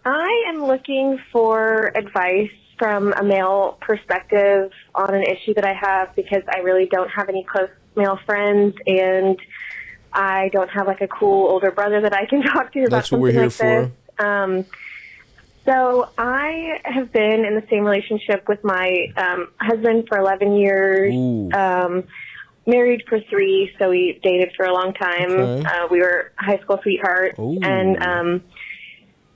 I am looking for advice from a male perspective on an issue that I have because I really don't have any close male friends, and I don't have like a cool older brother that I can talk to about That's what something we're here like for. this. So I have been in the same relationship with my husband for 11 years, married for 3, so we dated for a long time. Okay. We were high school sweethearts. Ooh. And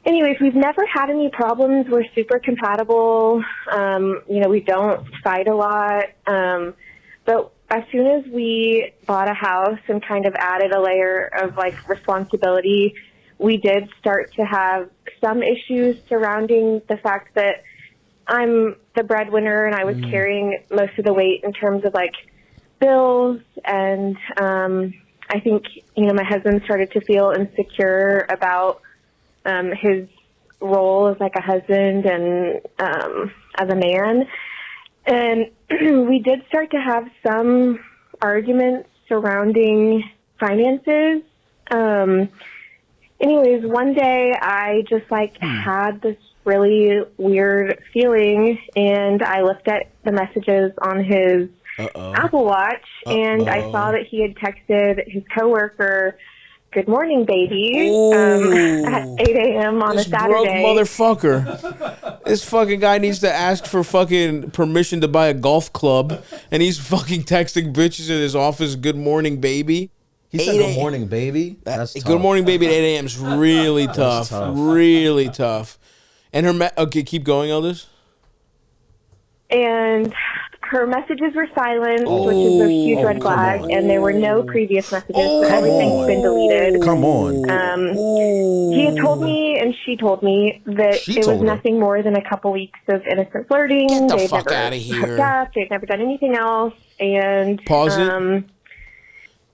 anyways, we've never had any problems. We're super compatible. We don't fight a lot. But as soon as we bought a house and kind of added a layer of like responsibility, we did start to have some issues surrounding the fact that I'm the breadwinner and I was carrying most of the weight in terms of like bills. And I think, my husband started to feel insecure about his role as like a husband and as a man. And we did start to have some arguments surrounding finances. Anyways, one day I just had this really weird feeling, and I looked at the messages on his Apple Watch, and I saw that he had texted his coworker, "Good morning, baby," at 8 a.m. on a Saturday. Broke motherfucker. This fucking guy needs to ask for fucking permission to buy a golf club, and he's fucking texting bitches in his office, "Good morning, baby." He said good morning, baby. That's tough. Good morning, baby at 8 a.m. is really tough. Really tough. And okay, keep going, Eldis. And her messages were silenced, which is a huge red flag, and there were no previous messages, so everything's been deleted. Come on. He had told me, and she told me, that it was nothing more than a couple weeks of innocent flirting. Get the They'd fuck never out of here. hooked up. They'd never done anything else. And pause it.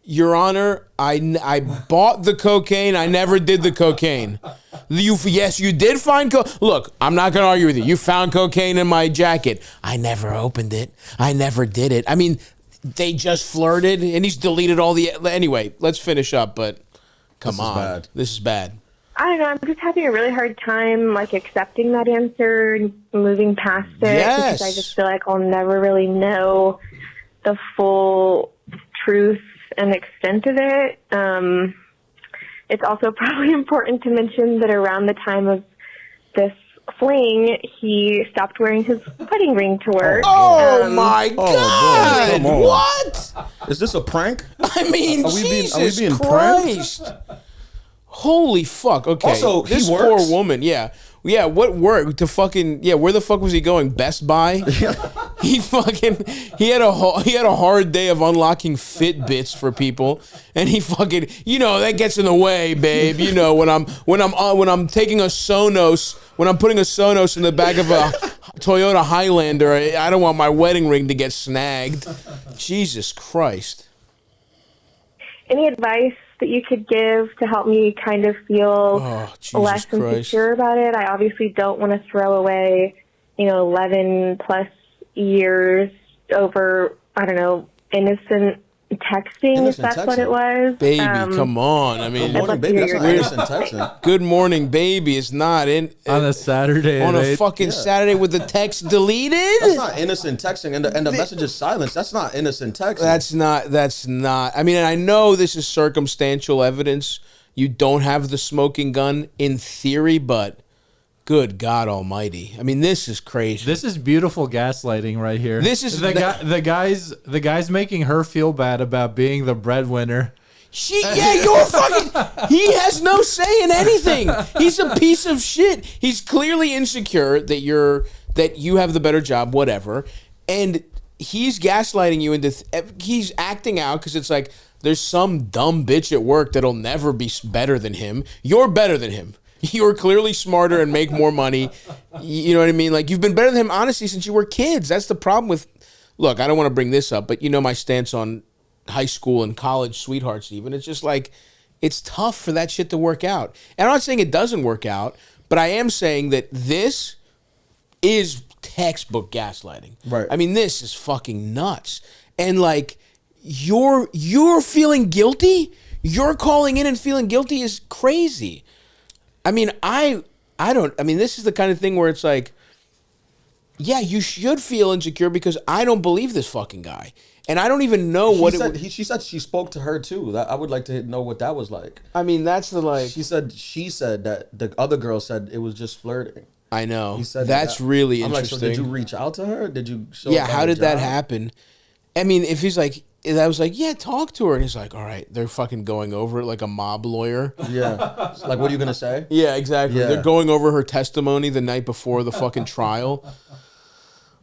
Your Honor, I bought the cocaine. I never did the cocaine. Yes, you did find Look, I'm not going to argue with you. You found cocaine in my jacket. I never opened it. I never did it. I mean, they just flirted, and he's deleted all the... Anyway, let's finish up, but come on. This is bad. I don't know. I'm just having a really hard time, accepting that answer and moving past it. Yes. Because I just feel like I'll never really know the full truth and extent of it. It's also probably important to mention that around the time of this fling, he stopped wearing his wedding ring to work. Oh my God! Boy, what? Is this a prank? I mean, are we Jesus being Christ! Pranked? Holy fuck! Okay, also, this he works? poor woman. Yeah. What work to fucking where the fuck was he going? Best Buy? he had a hard day of unlocking Fitbits for people, and he fucking that gets in the way, babe. When I'm taking a Sonos, when I'm putting a Sonos in the back of a Toyota Highlander, I don't want my wedding ring to get snagged. Jesus Christ. Any advice that you could give to help me kind of feel less insecure about it? I obviously don't want to throw away, 11 plus years over, I don't know, innocent texting, if that's what it was. Baby, come on. I mean, good morning, baby. That's not innocent texting. Good morning, baby. It's not on a Saturday. On a fucking Saturday with the text deleted? That's not innocent texting, and the message is silenced. That's not innocent texting. That's not. I mean, and I know this is circumstantial evidence. You don't have the smoking gun in theory, but good God Almighty! I mean, this is crazy. This is beautiful gaslighting right here. This is the guy's making her feel bad about being the breadwinner. You're fucking. He has no say in anything. He's a piece of shit. He's clearly insecure that you have the better job, whatever, and he's gaslighting you into. He's acting out because it's like there's some dumb bitch at work that'll never be better than him. You're better than him. You're clearly smarter and make more money. You know what I mean? Like, you've been better than him, honestly, since you were kids. That's the problem with... Look, I don't want to bring this up, but my stance on high school and college sweethearts even. It's just like, it's tough for that shit to work out. And I'm not saying it doesn't work out, but I am saying that this is textbook gaslighting. Right. I mean, this is fucking nuts. And, you're feeling guilty? You're calling in and feeling guilty is crazy. I mean, I I mean, this is the kind of thing where it's like, yeah, you should feel insecure because I don't believe this fucking guy. And I don't even know She said she spoke to her too. I would like to know what that was like. I mean, that's the like. She said that the other girl said it was just flirting. I know. He said that's really I'm interesting. like, so did you reach out to her? Did you show Yeah, her how the did that job? happen? I mean, if he's like, I was like, yeah, talk to her. And he's like, all right, they're fucking going over it like a mob lawyer. Yeah. It's like, what are you going to say? Yeah, exactly. Yeah. They're going over her testimony the night before the fucking trial.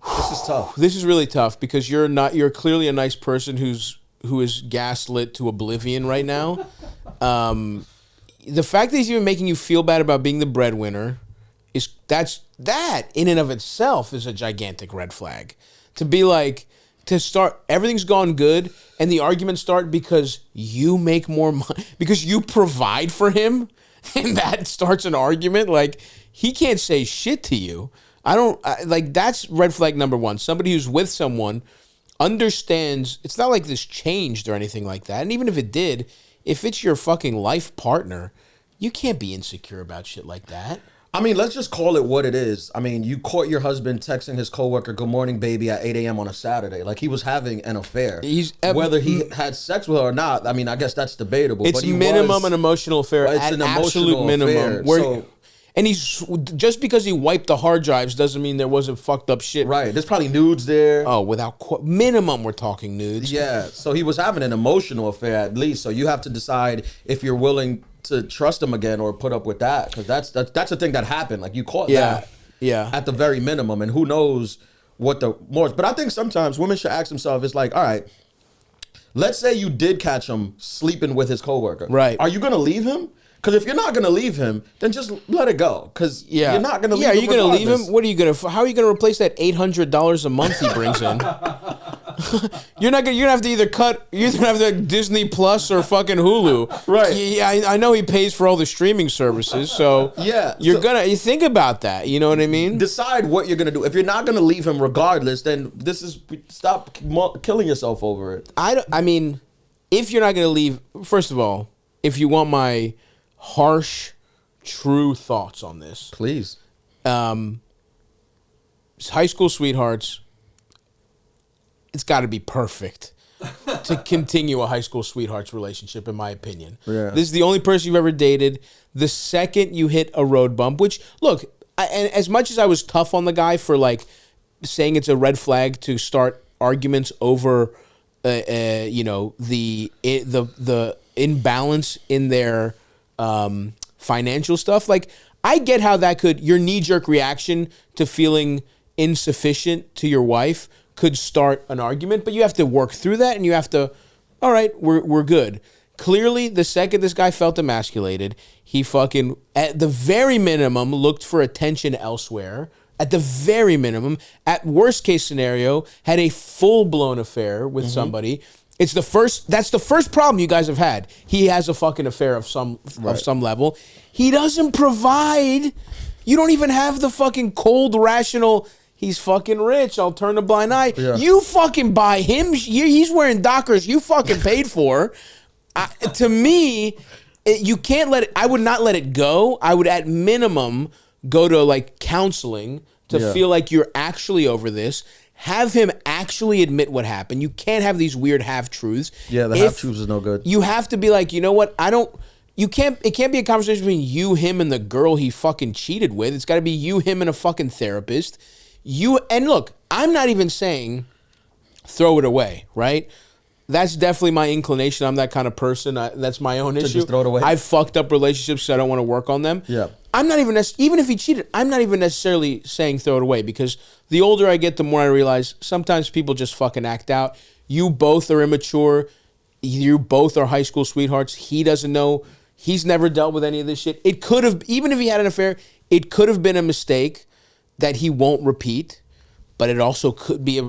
This is tough. This is really tough because you're clearly a nice person who is gaslit to oblivion right now. The fact that he's even making you feel bad about being the breadwinner that in and of itself is a gigantic red flag. To be like, to start, everything's gone good, and the arguments start because you make more money, because you provide for him, and that starts an argument. Like, he can't say shit to you. That's red flag number one. Somebody who's with someone understands, it's not like this changed or anything like that. And even if it did, if it's your fucking life partner, you can't be insecure about shit like that. I mean, let's just call it what it is. I mean, you caught your husband texting his coworker, "Good morning, baby," at 8 a.m. on a Saturday. Like, he was having an affair. Whether he had sex with her or not, I mean, I guess that's debatable. It's minimum an emotional affair. It's an emotional minimum. affair. And he's just because he wiped the hard drives doesn't mean there wasn't fucked up shit. Right. There's probably nudes there. Oh, minimum, we're talking nudes. Yeah. So he was having an emotional affair at least. So you have to decide if you're willing to trust him again or put up with that, because that's the thing that happened. Like, you caught that. Yeah. At the very minimum, and who knows what the more. But I think sometimes women should ask themselves, it's like, all right, let's say you did catch him sleeping with his coworker. Right. Are you gonna leave him? Because if you're not gonna leave him, then just let it go. Because you're not gonna leave him. Yeah, are you gonna leave regardless. him? What are you gonna? How are you gonna replace that $800 a month he brings in? You're gonna have to either cut. You're gonna have to Disney Plus or fucking Hulu. Right. Yeah, I know he pays for all the streaming services, so Yeah, you think about that. You know what I mean? Decide what you're gonna do. If you're not gonna leave him regardless, then stop killing yourself over it. I mean, if you're not gonna leave, first of all, if you want my harsh, true thoughts on this, Please. high school sweethearts, it's got to be perfect to continue a high school sweethearts relationship, in my opinion. Yeah. This is the only person you've ever dated. The second you hit a road bump, which, look, and as much as I was tough on the guy for like saying it's a red flag to start arguments over, the imbalance in their financial stuff. Like, I get how that could, your knee-jerk reaction to feeling insufficient to your wife could start an argument, but you have to work through that, and you have to, all right, we're good. Clearly, the second this guy felt emasculated, he fucking, at the very minimum, looked for attention elsewhere. At the very minimum, at worst case scenario, had a full-blown affair with somebody. That's the first problem you guys have had. He has a fucking affair of some level. He doesn't provide. You don't even have the fucking cold, rational, he's fucking rich, I'll turn a blind eye. Yeah. You fucking buy him. He's wearing Dockers you fucking paid for. To me, you can't let it, I would not let it go. I would at minimum go to like counseling to feel like you're actually over this. Have him actually admit what happened. You can't have these weird half-truths. Yeah, the half-truths is no good. You have to be like, you know what? It can't be a conversation between you, him, and the girl he fucking cheated with. It's got to be you, him, and a fucking therapist. And look, I'm not even saying throw it away, right? That's definitely my inclination. I'm that kind of person. That's my own issue. Just throw it away. I've fucked up relationships, so I don't want to work on them. Yeah. I'm not even if he cheated, I'm not even necessarily saying throw it away, because the older I get, the more I realize sometimes people just fucking act out. You both are immature. You both are high school sweethearts. He doesn't know. He's never dealt with any of this shit. It could have, even if he had an affair, it could have been a mistake that he won't repeat. But it also could be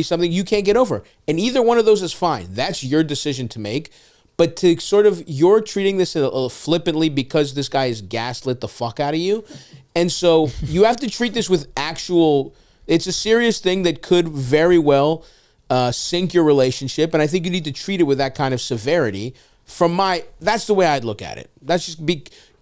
something you can't get over. And either one of those is fine. That's your decision to make. But to sort of, you're treating this a little flippantly because this guy has gaslit the fuck out of you. And so you have to treat this with it's a serious thing that could very well sink your relationship. And I think you need to treat it with that kind of severity. That's the way I'd look at it. That's just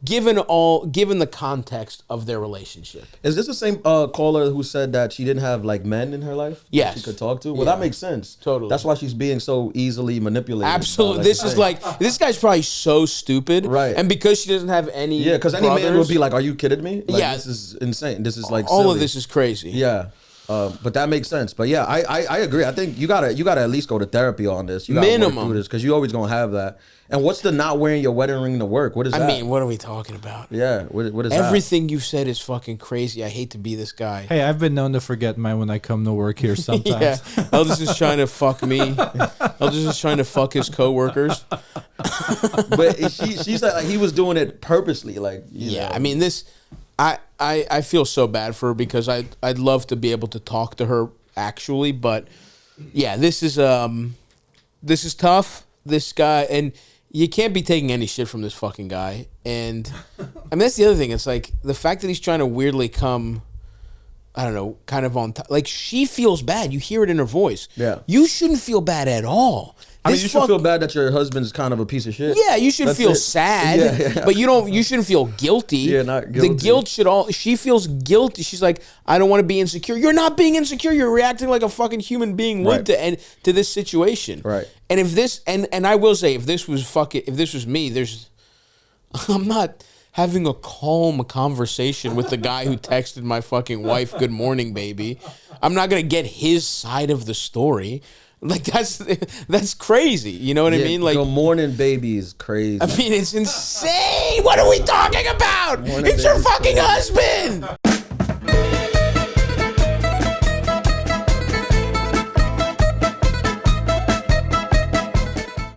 given the context of their relationship. Is this the same caller who said that she didn't have like men in her life? Yes. She could talk to? Well, that makes sense. Totally. That's why she's being so easily manipulated. Absolutely. This guy's probably so stupid. Right. And because she doesn't have any because any man would be like, are you kidding me? Like, yeah. This is insane. This is like all silly. of this is crazy. Yeah. But that makes sense. But yeah, I agree. I think you gotta at least go to therapy on this. You gotta Minimum. work through this because you always gonna have that. And what's the not wearing your wedding ring to work? What is that? I mean, what are we talking about? Yeah, what is that? Everything you've said is fucking crazy. I hate to be this guy. Hey, I've been known to forget mine when I come to work here sometimes. Yeah, Elders is trying to fuck me. Elders is trying to fuck his coworkers. But she said like he was doing it purposely. Like you know. I mean this. I feel so bad for her because I'd love to be able to talk to her actually, but yeah, this is tough. This guy, and you can't be taking any shit from this fucking guy. And I mean that's the other thing. It's like the fact that he's trying to weirdly come, I don't know, kind of on top. Like she feels bad. You hear it in her voice. Yeah. You shouldn't feel bad at all. I mean, you should feel bad that your husband's kind of a piece of shit. Yeah, you should feel sad, yeah. but you shouldn't feel guilty. Yeah, not guilty. The guilt she feels guilty. She's like, I don't want to be insecure. You're not being insecure. You're reacting like a fucking human being would to this situation. Right. And if this, and I will say, if this was me, I'm not having a calm conversation with the guy who texted my fucking wife, "Good morning, baby." I'm not gonna get his side of the story. Like that's crazy. You know what I mean? Like good morning, baby is crazy. I mean, it's insane. What are we talking about? It's your fucking husband.